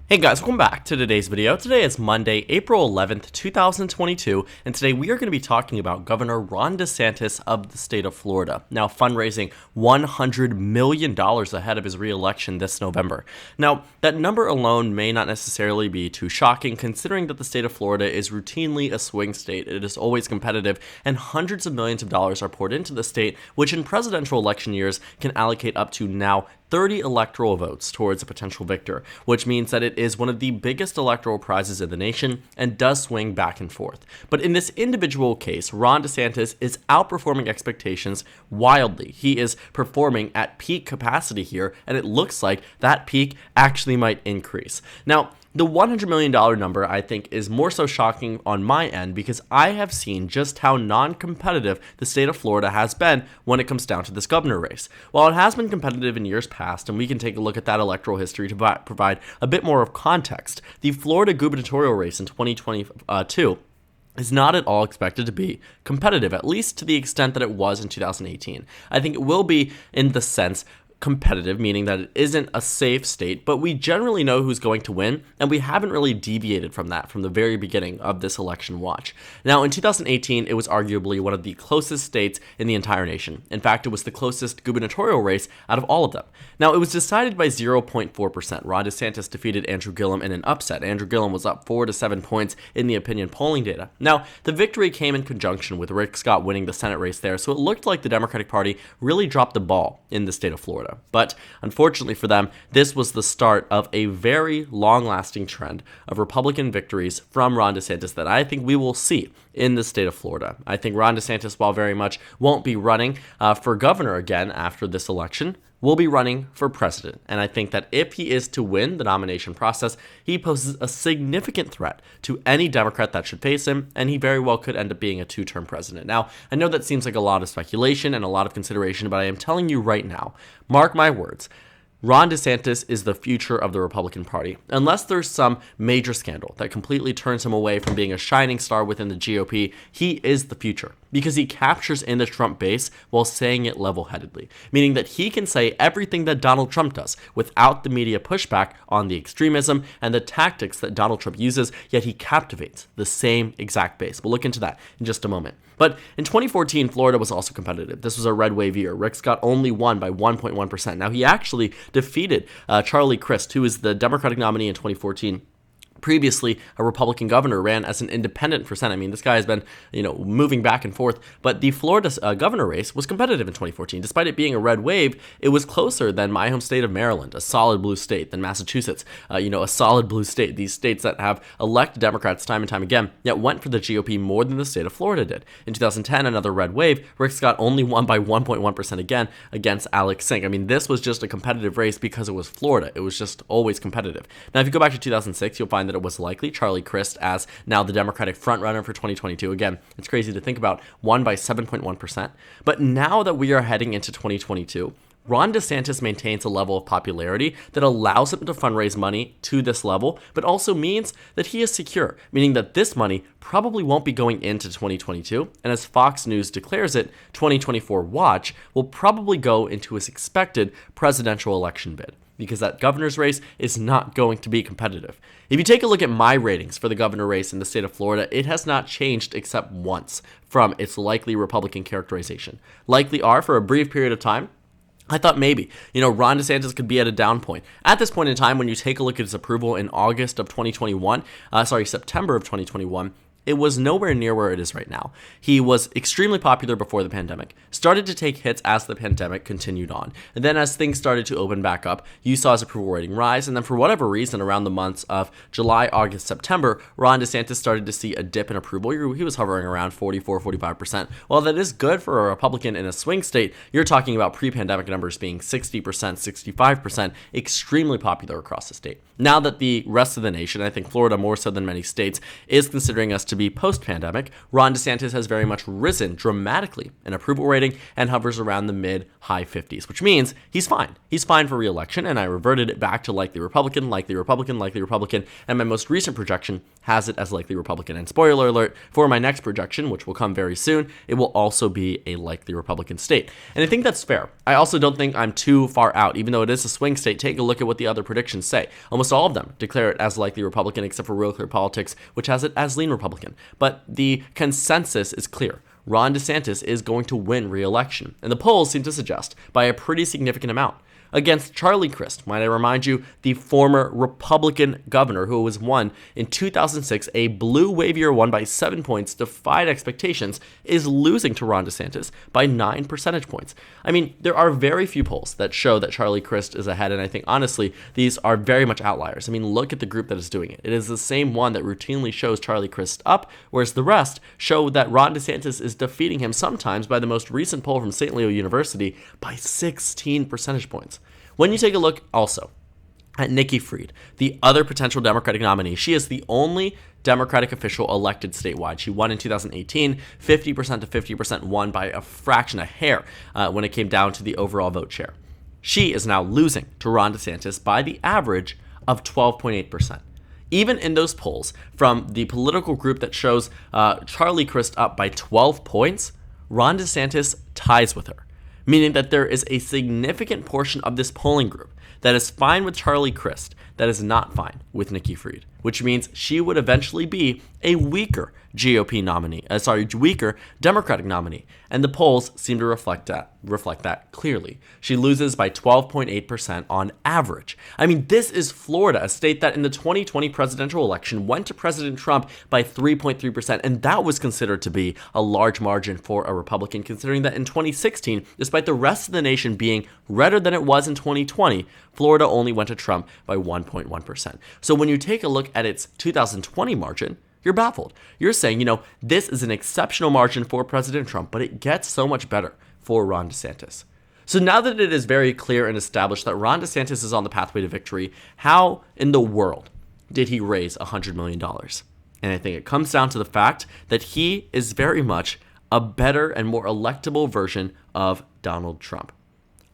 Hey guys, welcome back to today's video. Today is Monday, April 11th, 2022, and today we are going to be talking about Governor Ron DeSantis of the state of Florida, now fundraising $100 million ahead of his re-election this November. Now, that number alone may not necessarily be too shocking, considering that the state of Florida is routinely a swing state. It is always competitive, and hundreds of millions of dollars are poured into the state, which in presidential election years can allocate up to now 30 electoral votes towards a potential victor, which means that it is one of the biggest electoral prizes in the nation and does swing back and forth. But in this individual case, Ron DeSantis is outperforming expectations wildly. He is performing at peak capacity here, and it looks like that peak actually might increase. Now, the $100 million number, I think, is more so shocking on my end because I have seen just how non-competitive the state of Florida has been when it comes down to this governor race. While it has been competitive in years past, and we can take a look at that electoral history to provide a bit more of context, the Florida gubernatorial race in 2022 is not at all expected to be competitive, at least to the extent that it was in 2018. I think it will be in the sense competitive, meaning that it isn't a safe state, but we generally know who's going to win, and we haven't really deviated from that from the very beginning of this election watch. Now, in 2018, it was arguably one of the closest states in the entire nation. In fact, it was the closest gubernatorial race out of all of them. Now, it was decided by 0.4%. Ron DeSantis defeated Andrew Gillum in an upset. Andrew Gillum was up 4 to 7 points in the opinion polling data. Now, the victory came in conjunction with Rick Scott winning the Senate race there, so it looked like the Democratic Party really dropped the ball in the state of Florida. But unfortunately for them, this was the start of a very long-lasting trend of Republican victories from Ron DeSantis that I think we will see in the state of Florida. I think Ron DeSantis, while very much won't be running for governor again after this election, will be running for president. And I think that if he is to win the nomination process, he poses a significant threat to any Democrat that should face him, and he very well could end up being a two-term president. Now, I know that seems like a lot of speculation and a lot of consideration, but I am telling you right now, mark my words, Ron DeSantis is the future of the Republican Party. Unless there's some major scandal that completely turns him away from being a shining star within the GOP, he is the future because he captures in the Trump base while saying it level-headedly, meaning that he can say everything that Donald Trump does without the media pushback on the extremism and the tactics that Donald Trump uses, yet he captivates the same exact base. We'll look into that in just a moment. But in 2014, Florida was also competitive. This was a red wave year. Rick Scott only won by 1.1%. Now, he actually defeated Charlie Crist, who is the Democratic nominee in 2014. Previously, a Republican governor ran as an independent for Senate. I mean, this guy has been, moving back and forth. But the Florida governor race was competitive in 2014. Despite it being a red wave, it was closer than my home state of Maryland, a solid blue state, than Massachusetts, a solid blue state. These states that have elected Democrats time and time again, yet went for the GOP more than the state of Florida did. In 2010, another red wave, Rick Scott only won by 1.1% again against Alex Sink. I mean, this was just a competitive race because it was Florida. It was just always competitive. Now, if you go back to 2006, you'll find that it was likely Charlie Crist as now the Democratic frontrunner for 2022. Again, it's crazy to think about, won by 7.1%. But now that we are heading into 2022, Ron DeSantis maintains a level of popularity that allows him to fundraise money to this level, but also means that he is secure, meaning that this money probably won't be going into 2022, and as Fox News declares it, 2024 watch will probably go into his expected presidential election bid, because that governor's race is not going to be competitive. If you take a look at my ratings for the governor race in the state of Florida, it has not changed except once from its likely Republican characterization. Likely are for a brief period of time. I thought maybe, Ron DeSantis could be at a down point. At this point in time, when you take a look at his approval in September of 2021, it was nowhere near where it is right now. He was extremely popular before the pandemic, started to take hits as the pandemic continued on. And then as things started to open back up, you saw his approval rating rise. And then for whatever reason, around the months of July, August, September, Ron DeSantis started to see a dip in approval. He was hovering around 44, 45%. While that is good for a Republican in a swing state, you're talking about pre-pandemic numbers being 60%, 65%, extremely popular across the state. Now that the rest of the nation, I think Florida more so than many states, is considering us to to be post-pandemic, Ron DeSantis has very much risen dramatically in approval rating and hovers around the mid-high 50s, which means he's fine. He's fine for re-election, and I reverted it back to likely Republican, and my most recent projection has it as likely Republican. And spoiler alert, for my next projection, which will come very soon, it will also be a likely Republican state. And I think that's fair. I also don't think I'm too far out, even though it is a swing state. Take a look at what the other predictions say. Almost all of them declare it as likely Republican, except for Real Clear Politics, which has it as lean Republican. But the consensus is clear. Ron DeSantis is going to win re-election, and the polls seem to suggest by a pretty significant amount. Against Charlie Crist, might I remind you, the former Republican governor who was won in 2006, a blue wave year won by 7 points, defied expectations, is losing to Ron DeSantis by 9 percentage points. I mean, there are very few polls that show that Charlie Crist is ahead, and I think, honestly, these are very much outliers. I mean, look at the group that is doing it. It is the same one that routinely shows Charlie Crist up, whereas the rest show that Ron DeSantis is defeating him sometimes by the most recent poll from St. Leo University by 16 percentage points. When you take a look also at Nikki Fried, the other potential Democratic nominee, she is the only Democratic official elected statewide. She won in 2018, 50% to 50%, won by a fraction, a hair, when it came down to the overall vote share. She is now losing to Ron DeSantis by the average of 12.8%. Even in those polls from the political group that shows Charlie Crist up by 12 points, Ron DeSantis ties with her, meaning that there is a significant portion of this polling group that is fine with Charlie Crist, that is not fine with Nikki Fried, which means she would eventually be a weaker weaker Democratic nominee, and the polls seem to reflect that clearly. She loses by 12.8% on average. I mean, this is Florida, a state that in the 2020 presidential election went to President Trump by 3.3%, and that was considered to be a large margin for a Republican, considering that in 2016, despite the rest of the nation being redder than it was in 2020, Florida only went to Trump by 1.1%. So when you take a look at its 2020 margin, you're baffled. You're saying, this is an exceptional margin for President Trump, but it gets so much better for Ron DeSantis. So now that it is very clear and established that Ron DeSantis is on the pathway to victory, how in the world did he raise $100 million? And I think it comes down to the fact that he is very much a better and more electable version of Donald Trump.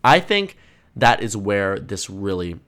I think that is where this really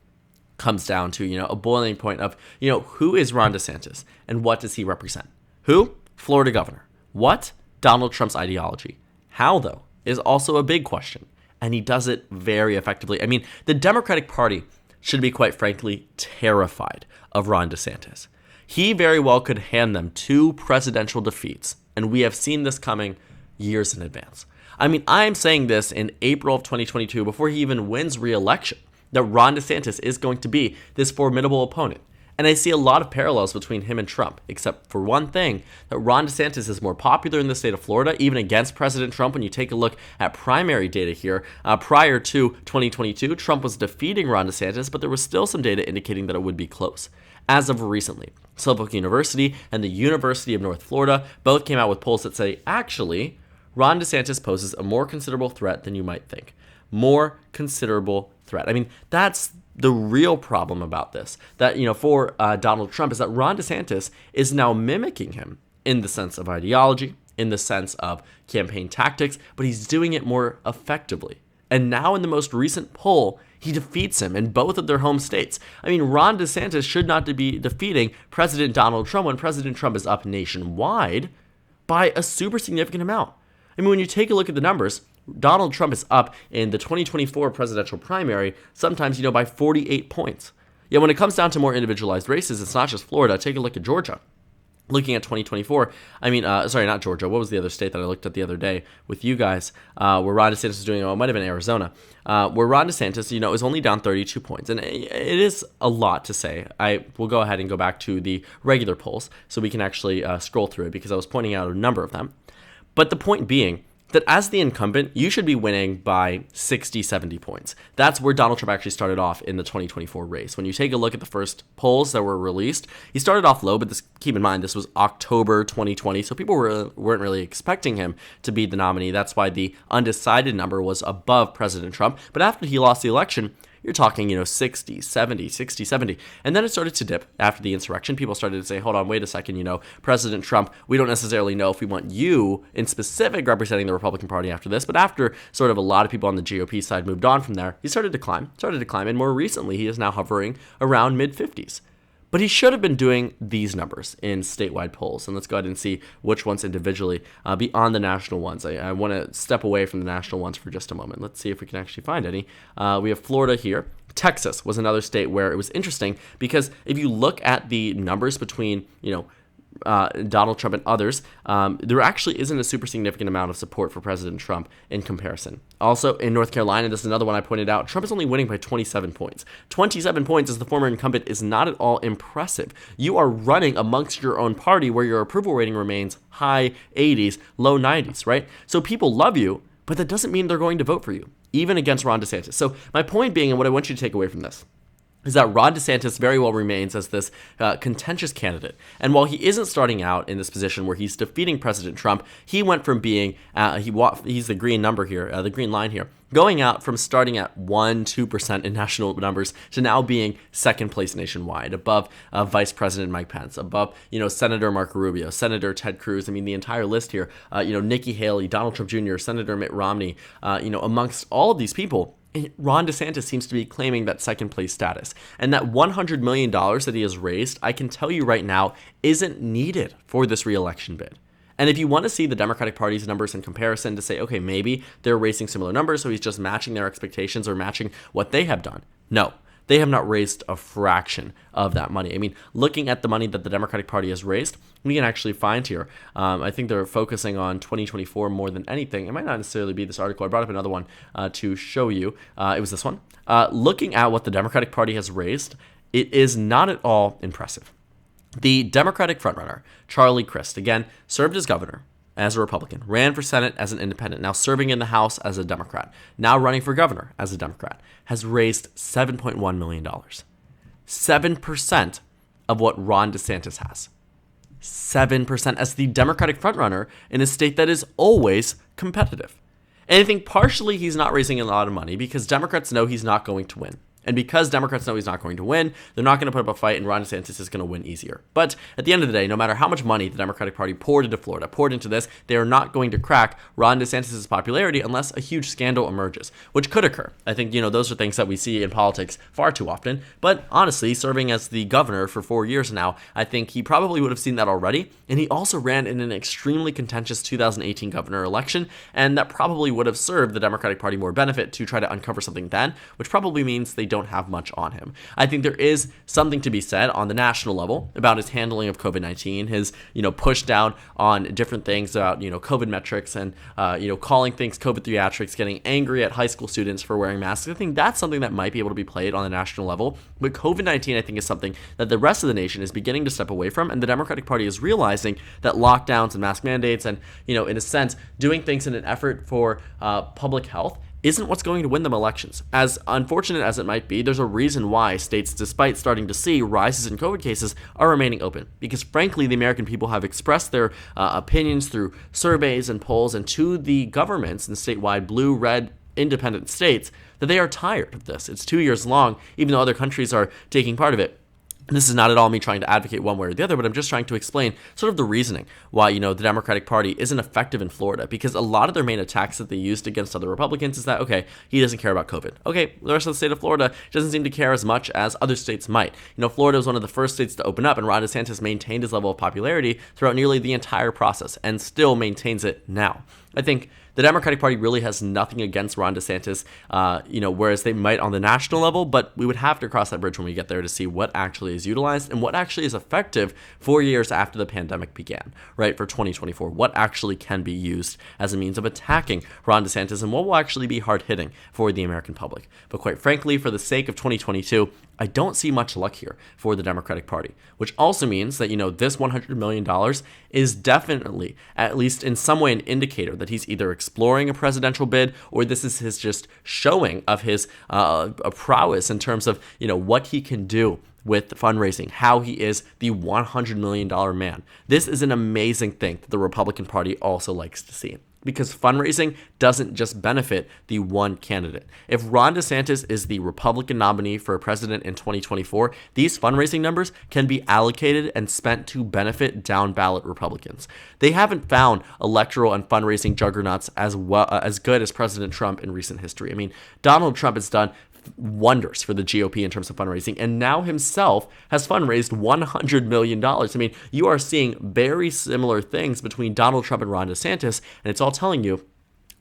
comes down to, a boiling point of, who is Ron DeSantis and what does he represent? Who? Florida governor. What? Donald Trump's ideology. How, though, is also a big question. And he does it very effectively. I mean, the Democratic Party should be, quite frankly, terrified of Ron DeSantis. He very well could hand them 2 presidential defeats, and we have seen this coming years in advance. I mean, I am saying this in April of 2022 before he even wins re-election, that Ron DeSantis is going to be this formidable opponent. And I see a lot of parallels between him and Trump, except for one thing, that Ron DeSantis is more popular in the state of Florida, even against President Trump. When you take a look at primary data here, prior to 2022, Trump was defeating Ron DeSantis, but there was still some data indicating that it would be close. As of recently, Suffolk University and the University of North Florida both came out with polls that say, actually, Ron DeSantis poses a more considerable threat than you might think. More considerable threat. I mean, that's the real problem about this. That, for Donald Trump is that Ron DeSantis is now mimicking him in the sense of ideology, in the sense of campaign tactics, but he's doing it more effectively. And now in the most recent poll, he defeats him in both of their home states. I mean, Ron DeSantis should not be defeating President Donald Trump when President Trump is up nationwide by a super significant amount. I mean, when you take a look at the numbers, Donald Trump is up in the 2024 presidential primary, sometimes, by 48 points. Yet when it comes down to more individualized races, it's not just Florida. Take a look at Georgia. Looking at 2024, not Georgia. What was the other state that I looked at the other day with you guys, where Ron DeSantis is doing, it might have been Arizona, where Ron DeSantis, is only down 32 points. And it is a lot to say. I will go ahead and go back to the regular polls so we can actually scroll through it because I was pointing out a number of them. But the point being that as the incumbent, you should be winning by 60, 70 points. That's where Donald Trump actually started off in the 2024 race. When you take a look at the first polls that were released, he started off low, but keep in mind, this was October 2020, so people weren't really expecting him to be the nominee. That's why the undecided number was above President Trump. But after he lost the election, you're talking, 60, 70, 60, 70. And then it started to dip after the insurrection. People started to say, hold on, wait a second, President Trump, we don't necessarily know if we want you in specific representing the Republican Party after this. But after sort of a lot of people on the GOP side moved on from there, he started to climb. And more recently, he is now hovering around mid-50s. But he should have been doing these numbers in statewide polls. And let's go ahead and see which ones individually beyond the national ones. I want to step away from the national ones for just a moment. Let's see if we can actually find any. We have Florida here. Texas was another state where it was interesting because if you look at the numbers between, Donald Trump and others, there actually isn't a super significant amount of support for President Trump in comparison. Also, in North Carolina, this is another one I pointed out, Trump is only winning by 27 points. 27 points as the former incumbent is not at all impressive. You are running amongst your own party where your approval rating remains high 80s, low 90s, right? So people love you, but that doesn't mean they're going to vote for you, even against Ron DeSantis. So my point being, and what I want you to take away from this, is that Ron DeSantis very well remains as this contentious candidate. And while he isn't starting out in this position where he's defeating President Trump, he went from being, he's the green number here, the green line here, going out from starting at 1-2% in national numbers to now being second place nationwide, above Vice President Mike Pence, above, Senator Marco Rubio, Senator Ted Cruz. I mean, the entire list here, Nikki Haley, Donald Trump Jr., Senator Mitt Romney, amongst all of these people. Ron DeSantis seems to be claiming that second place status. And that $100 million that he has raised, I can tell you right now, isn't needed for this reelection bid. And if you want to see the Democratic Party's numbers in comparison to say, okay, maybe they're raising similar numbers, so he's just matching their expectations or matching what they have done. No. They have not raised a fraction of that money. I mean, looking at the money that the Democratic Party has raised, we can actually find here. I think they're focusing on 2024 more than anything. It might not necessarily be this article. I brought up another one to show you. It was this one. Looking at what the Democratic Party has raised, it is not at all impressive. The Democratic frontrunner, Charlie Crist, again, served as governor as a Republican, ran for Senate as an independent, now serving in the House as a Democrat, now running for governor as a Democrat, has raised $7.1 million. 7% of what Ron DeSantis has. 7% as the Democratic frontrunner in a state that is always competitive. And I think partially he's not raising a lot of money because Democrats know he's not going to win. And because Democrats know he's not going to win, they're not going to put up a fight, and Ron DeSantis is going to win easier. But at the end of the day, no matter how much money the Democratic Party poured into Florida, poured into this, they are not going to crack Ron DeSantis' popularity unless a huge scandal emerges, which could occur. I think, those are things that we see in politics far too often. But honestly, serving as the governor for 4 years now, I think he probably would have seen that already. And he also ran in an extremely contentious 2018 governor election, and that probably would have served the Democratic Party more benefit to try to uncover something then, which probably means they don't have much on him. I think there is something to be said on the national level about his handling of COVID-19, his, push down on different things about, COVID metrics and, calling things COVID theatrics, getting angry at high school students for wearing masks. I think that's something that might be able to be played on the national level. But COVID-19, I think, is something that the rest of the nation is beginning to step away from. And the Democratic Party is realizing that lockdowns and mask mandates and, in a sense, doing things in an effort for public health isn't what's going to win them elections. As unfortunate as it might be, there's a reason why states, despite starting to see rises in COVID cases, are remaining open. Because frankly, the American people have expressed their opinions through surveys and polls and to the governments in statewide blue, red, independent states that they are tired of this. It's 2 years long, even though other countries are taking part of it. This is not at all me trying to advocate one way or the other, but I'm just trying to explain sort of the reasoning why, the Democratic Party isn't effective in Florida, because a lot of their main attacks that they used against other Republicans is that, okay, he doesn't care about COVID. Okay, the rest of the state of Florida doesn't seem to care as much as other states might. Florida was one of the first states to open up, and Ron DeSantis maintained his level of popularity throughout nearly the entire process and still maintains it now. I think the Democratic Party really has nothing against Ron DeSantis, whereas they might on the national level, but we would have to cross that bridge when we get there to see what actually is utilized and what actually is effective 4 years after the pandemic began, right, for 2024. What actually can be used as a means of attacking Ron DeSantis and what will actually be hard-hitting for the American public. But quite frankly, for the sake of 2022, I don't see much luck here for the Democratic Party, which also means that, this $100 million is definitely, at least in some way, an indicator that he's either exploring a presidential bid or this is his just showing of his prowess in terms of, what he can do with fundraising, how he is the $100 million man. This is an amazing thing that the Republican Party also likes to see. because fundraising doesn't just benefit the one candidate. If Ron DeSantis is the Republican nominee for president in 2024, these fundraising numbers can be allocated and spent to benefit down ballot Republicans. They haven't found electoral and fundraising juggernauts as good as President Trump in recent history. I mean, Donald Trump has done wonders for the GOP in terms of fundraising, and now himself has fundraised $100 million. I mean, you are seeing very similar things between Donald Trump and Ron DeSantis, and it's all telling you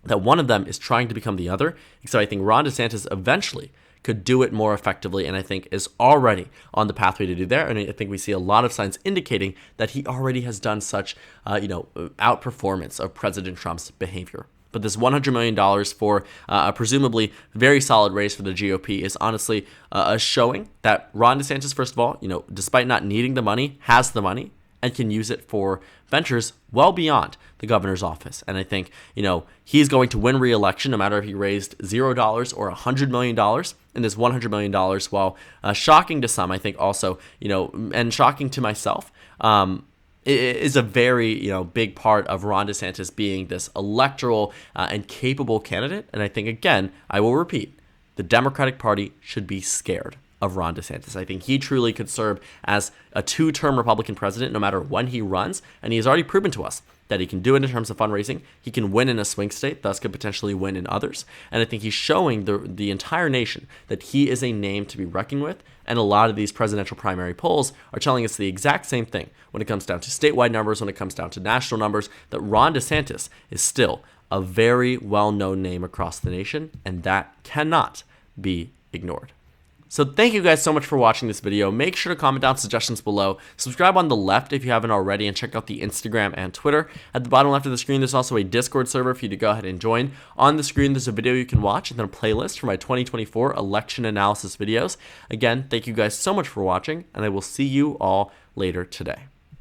that one of them is trying to become the other. So I think Ron DeSantis eventually could do it more effectively, and I think is already on the pathway to do that. And I think we see a lot of signs indicating that he already has done such, outperformance of President Trump's behavior. But this $100 million for a presumably very solid race for the GOP is honestly a showing that Ron DeSantis, first of all, despite not needing the money, has the money and can use it for ventures well beyond the governor's office. And I think, he's going to win re-election no matter if he raised $0 or $100 million. And this $100 million, while shocking to some, I think also, and shocking to myself, is a very big part of Ron DeSantis being this electoral and capable candidate. And I think, again, I will repeat, the Democratic Party should be scared of Ron DeSantis. I think he truly could serve as a two-term Republican president no matter when he runs, and he has already proven to us that he can do it in terms of fundraising. He can win in a swing state, thus could potentially win in others. And I think he's showing the entire nation that he is a name to be reckoned with. And a lot of these presidential primary polls are telling us the exact same thing when it comes down to statewide numbers, when it comes down to national numbers, that Ron DeSantis is still a very well-known name across the nation, and that cannot be ignored. So thank you guys so much for watching this video. Make sure to comment down suggestions below. Subscribe on the left if you haven't already, and check out the Instagram and Twitter. At the bottom left of the screen, there's also a Discord server for you to go ahead and join. On the screen, there's a video you can watch and then a playlist for my 2024 election analysis videos. Again, thank you guys so much for watching, and I will see you all later today.